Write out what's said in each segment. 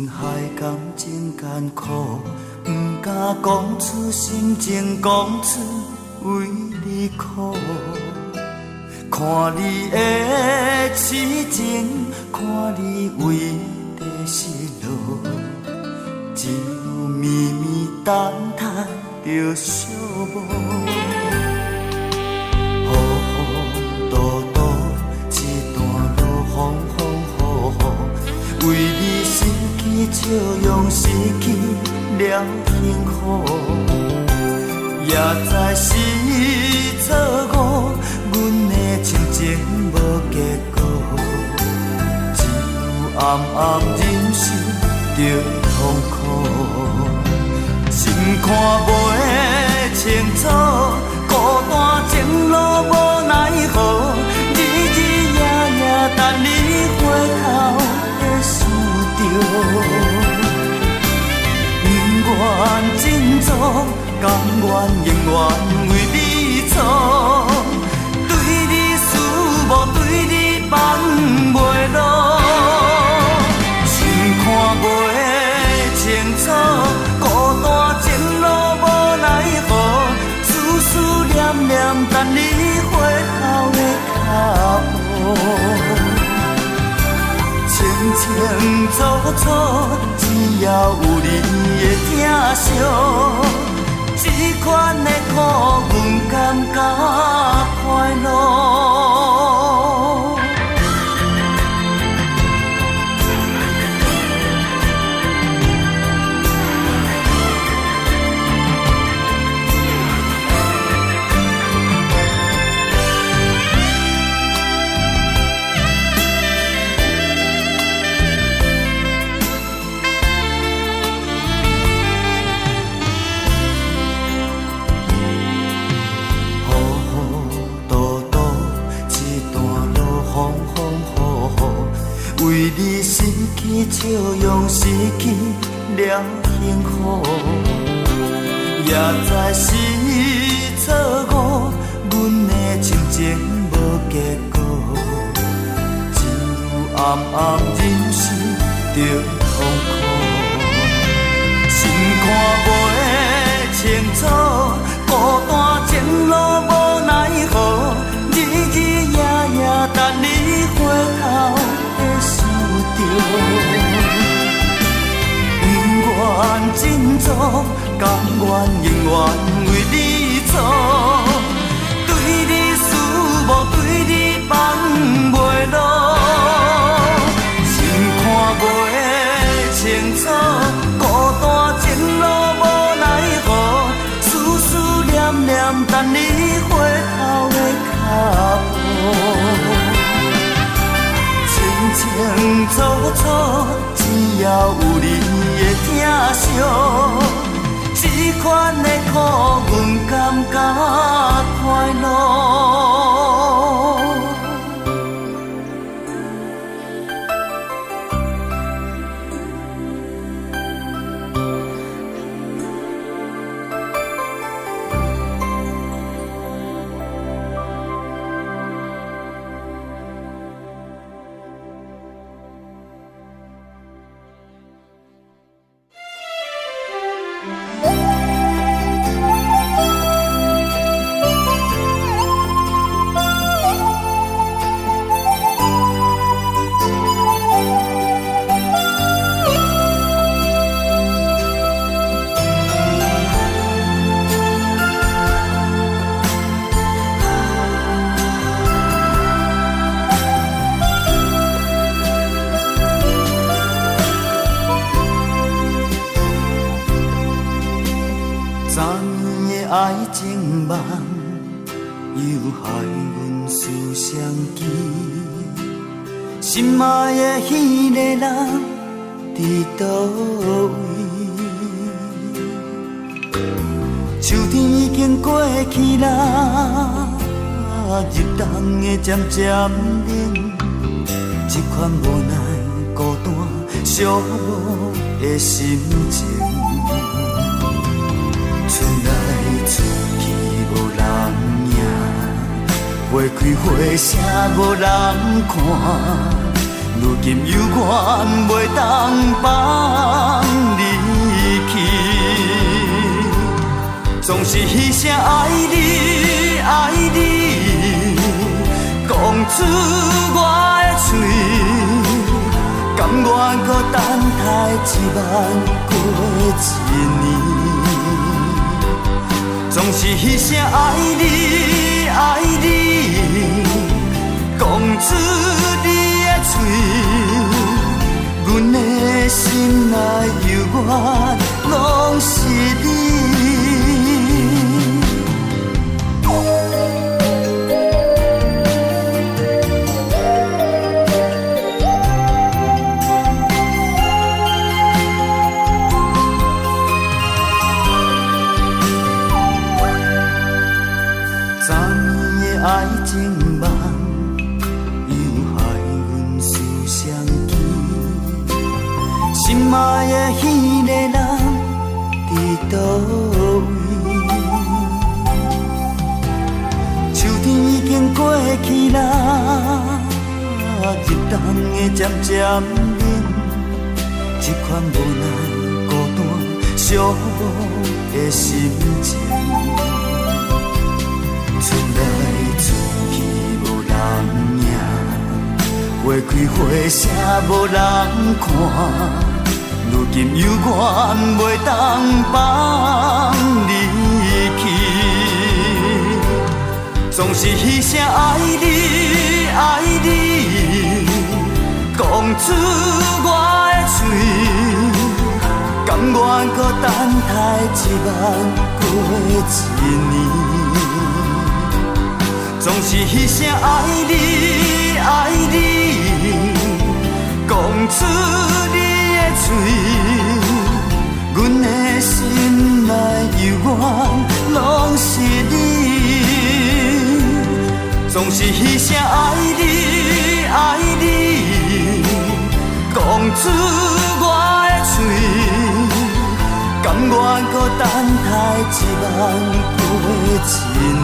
阮海感情艰苦，不敢讲出心情，讲出为你苦。看你的痴情，看你为地失落，只有绵绵等待着寂寞。雨雨渱渱，一段路风风雨雨，为你失去笑容，失去了幸福，也知是错误。阮的情情无结果，只有暗暗忍受着痛苦，心看袂清楚，孤单情路无奈何，日日夜夜等你回头的思着，不愿振作，甘愿永远为你错。对你放袂落，心看袂清楚，孤单情路无奈何，思思念念等你回头的脚步，清清楚楚，只要有你的疼惜，这款的苦，阮感觉快乐。为你失去笑容，失去了幸福，也知是错误。阮的情情无结果，只有暗暗忍受着痛苦，心看袂清楚，孤单情路无奈何，日日夜夜等你回头。不愿振作，甘愿永远为你错。对你思慕，对你放袂落，心看袂清楚，孤单情路无奈何，思思念念等你回头的脚步。清清楚楚，只要有你的疼惜，这款的苦，阮感觉快乐。爱情梦又害阮思相见，心爱的彼个人伫倒位？秋天已经过去啦，入冬的渐渐冷，这款无奈孤单寂寞的心情。春来春去无人影，花开花谢无人看，如今犹原袂当放迄声爱你爱你，讲出我的嘴，甘愿搁等待10000过1年。总是迄声爱你爱你，讲出你的嘴，阮的心内犹原拢是你。爱情梦又害阮思相见，心爱的迄个人伫倒位？秋天已经过去啦，入冬的渐渐冷，这款无奈孤单寂寞的心情。出来出去无人影，花开花谢无人看，如今犹原袂当放你去。总是迄声爱你爱你，讲出我的嘴，甘愿搁等待10000过1年。总是迄声爱你爱你，讲出你的嘴，阮的心内犹原拢是你。总是迄声爱你爱你，讲出我的嘴，甘愿搁等待10000过1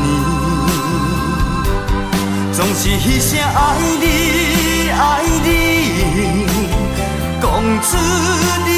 年。总是迄声爱你爱你，讲出你